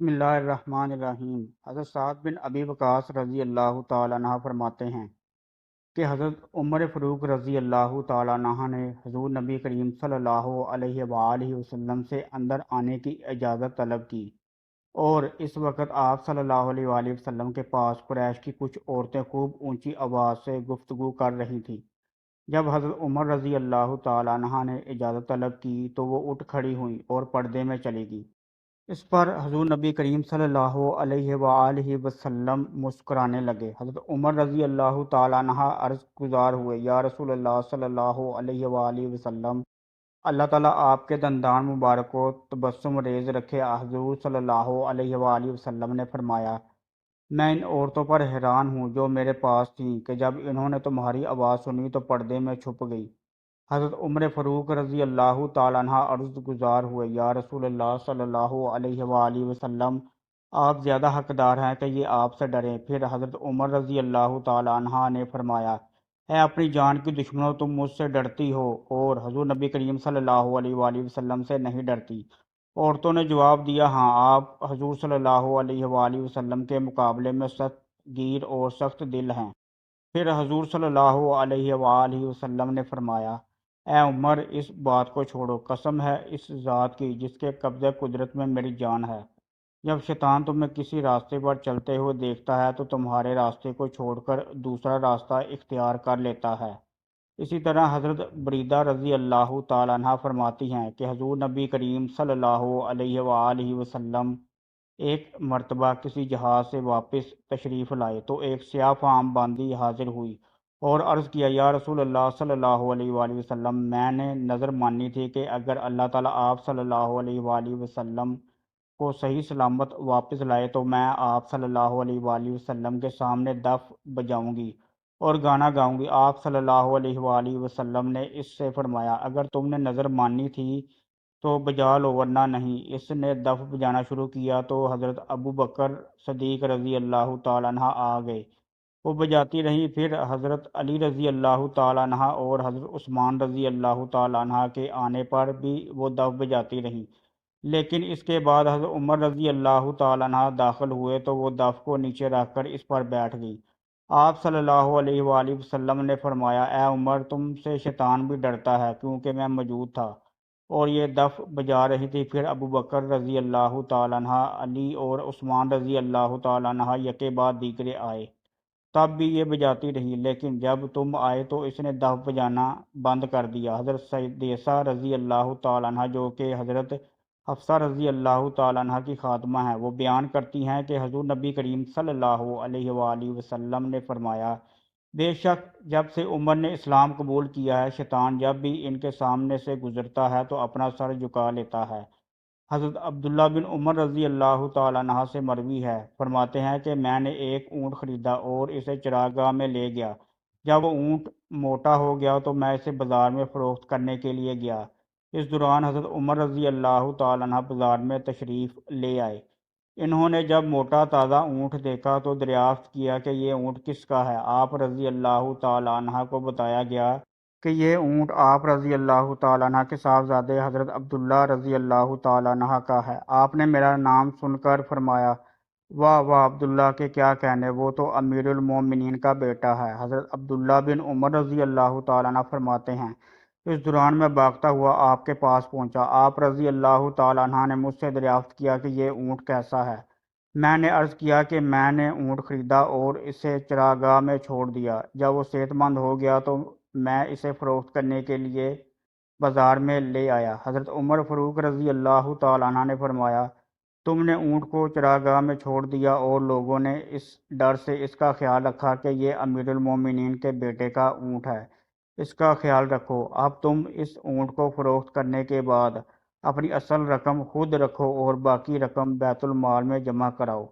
بسم اللہ الرحمن الرحیم۔ حضرت سعد بن ابی وقاص رضی اللہ تعالیٰ عنہ فرماتے ہیں کہ حضرت عمر فاروق رضی اللہ تعالیٰ عنہ نے حضور نبی کریم صلی اللہ علیہ وآلہ وسلم سے اندر آنے کی اجازت طلب کی، اور اس وقت آپ صلی اللہ علیہ وآلہ وسلم کے پاس قریش کی کچھ عورتیں خوب اونچی آواز سے گفتگو کر رہی تھیں۔ جب حضرت عمر رضی اللہ تعالیٰ عنہ نے اجازت طلب کی تو وہ اٹھ کھڑی ہوئیں اور پردے میں چلی گئی۔ اس پر حضور نبی کریم صلی اللہ علیہ وآلہ وسلم مسکرانے لگے۔ حضرت عمر رضی اللہ تعالیٰ عنہ عرض گزار ہوئے، یا رسول اللہ صلی اللہ علیہ وآلہ وسلم، اللہ تعالیٰ آپ کے دندان مبارک کو تبسم ریز رکھے۔ حضور صلی اللہ علیہ وآلہ وسلم نے فرمایا، میں ان عورتوں پر حیران ہوں جو میرے پاس تھیں کہ جب انہوں نے تمہاری آواز سنی تو پردے میں چھپ گئی۔ حضرت عمر فاروق رضی اللہ تعالیٰ عنہ عرض گزار ہوئے، یا رسول اللہ صلی اللہ علیہ وآلہ وسلم، آپ زیادہ حقدار ہیں کہ یہ آپ سے ڈریں۔ پھر حضرت عمر رضی اللہ تعالیٰ عنہ نے فرمایا، اے اپنی جان کی دشمنوں، تم مجھ سے ڈرتی ہو اور حضور نبی کریم صلی اللہ علیہ وآلہ وسلم سے نہیں ڈرتی۔ عورتوں نے جواب دیا، ہاں، آپ حضور صلی اللہ علیہ وآلہ وسلم کے مقابلے میں سخت گیر اور سخت دل ہیں۔ پھر حضور صلی اللہ علیہ وآلہ وسلم نے فرمایا، اے عمر، اس بات کو چھوڑو، قسم ہے اس ذات کی جس کے قبضہ قدرت میں میری جان ہے، جب شیطان تمہیں کسی راستے پر چلتے ہوئے دیکھتا ہے تو تمہارے راستے کو چھوڑ کر دوسرا راستہ اختیار کر لیتا ہے۔ اسی طرح حضرت بریدہ رضی اللہ تعالیٰ عنہ فرماتی ہیں کہ حضور نبی کریم صلی اللہ علیہ وآلہ وسلم ایک مرتبہ کسی جہاز سے واپس تشریف لائے تو ایک سیاہ فام باندی حاضر ہوئی اور عرض کیا، یا رسول اللہ صلی اللہ علیہ وآلہ وسلم، میں نے نظر مانی تھی کہ اگر اللہ تعالیٰ آپ صلی اللہ علیہ وآلہ وسلم کو صحیح سلامت واپس لائے تو میں آپ صلی اللہ علیہ وآلہ وسلم کے سامنے دف بجاؤں گی اور گانا گاؤں گی۔ آپ صلی اللہ علیہ وآلہ وسلم نے اس سے فرمایا، اگر تم نے نظر مانی تھی تو بجا لو ورنہ نہیں۔ اس نے دف بجانا شروع کیا تو حضرت ابو بکر صدیق رضی اللہ تعالیٰ عنہ آ گئے، وہ بجاتی رہیں۔ پھر حضرت علی رضی اللہ تعالیٰ عنہ اور حضرت عثمان رضی اللہ تعالیٰ عنہ کے آنے پر بھی وہ دف بجاتی رہیں، لیکن اس کے بعد حضرت عمر رضی اللہ تعالیٰ عنہ داخل ہوئے تو وہ دف کو نیچے رکھ کر اس پر بیٹھ گئی۔ آپ صلی اللہ علیہ وآلہ وسلم نے فرمایا، اے عمر، تم سے شیطان بھی ڈرتا ہے، کیونکہ میں موجود تھا اور یہ دف بجا رہی تھی۔ پھر ابو بکر رضی اللہ تعالیٰ عنہ، علی اور عثمان رضی اللہ تعالیٰ عنہ یکے بعد دیگرے آئے، تب بھی یہ بجاتی رہی، لیکن جب تم آئے تو اس نے دف بجانا بند کر دیا۔ حضرت سیدہ رضی اللہ تعالیٰ عنہ، جو کہ حضرت حفصہ رضی اللہ تعالیٰ عنہ کی خادمہ ہیں، وہ بیان کرتی ہیں کہ حضور نبی کریم صلی اللہ علیہ وآلہ وسلم نے فرمایا، بے شک جب سے عمر نے اسلام قبول کیا ہے، شیطان جب بھی ان کے سامنے سے گزرتا ہے تو اپنا سر جھکا لیتا ہے۔ حضرت عبداللہ بن عمر رضی اللہ تعالیٰ عنہ سے مروی ہے، فرماتے ہیں کہ میں نے ایک اونٹ خریدا اور اسے چراگاہ میں لے گیا۔ جب وہ اونٹ موٹا ہو گیا تو میں اسے بازار میں فروخت کرنے کے لیے گیا۔ اس دوران حضرت عمر رضی اللہ تعالیٰ عنہ بازار میں تشریف لے آئے۔ انہوں نے جب موٹا تازہ اونٹ دیکھا تو دریافت کیا کہ یہ اونٹ کس کا ہے۔ آپ رضی اللہ تعالیٰ عنہ کو بتایا گیا کہ یہ اونٹ آپ رضی اللہ تعالیٰ عنہ کے صاحبزادے حضرت عبداللہ رضی اللہ تعالیٰ عنہ کا ہے۔ آپ نے میرا نام سن کر فرمایا، واہ واہ، عبداللہ کے کیا کہنے، وہ تو امیر المومنین کا بیٹا ہے۔ حضرت عبداللہ بن عمر رضی اللہ تعالیٰ عنہ فرماتے ہیں، اس دوران میں بھاگتا ہوا آپ کے پاس پہنچا۔ آپ رضی اللہ تعالیٰ عنہ نے مجھ سے دریافت کیا کہ یہ اونٹ کیسا ہے۔ میں نے عرض کیا کہ میں نے اونٹ خریدا اور اسے چراگاہ میں چھوڑ دیا۔ جب وہ صحت مند ہو گیا تو میں اسے فروخت کرنے کے لیے بازار میں لے آیا۔ حضرت عمر فاروق رضی اللہ تعالیٰ عنہ نے فرمایا، تم نے اونٹ کو چراگاہ میں چھوڑ دیا اور لوگوں نے اس ڈر سے اس کا خیال رکھا کہ یہ امیر المومنین کے بیٹے کا اونٹ ہے، اس کا خیال رکھو۔ اب تم اس اونٹ کو فروخت کرنے کے بعد اپنی اصل رقم خود رکھو اور باقی رقم بیت المال میں جمع کراؤ۔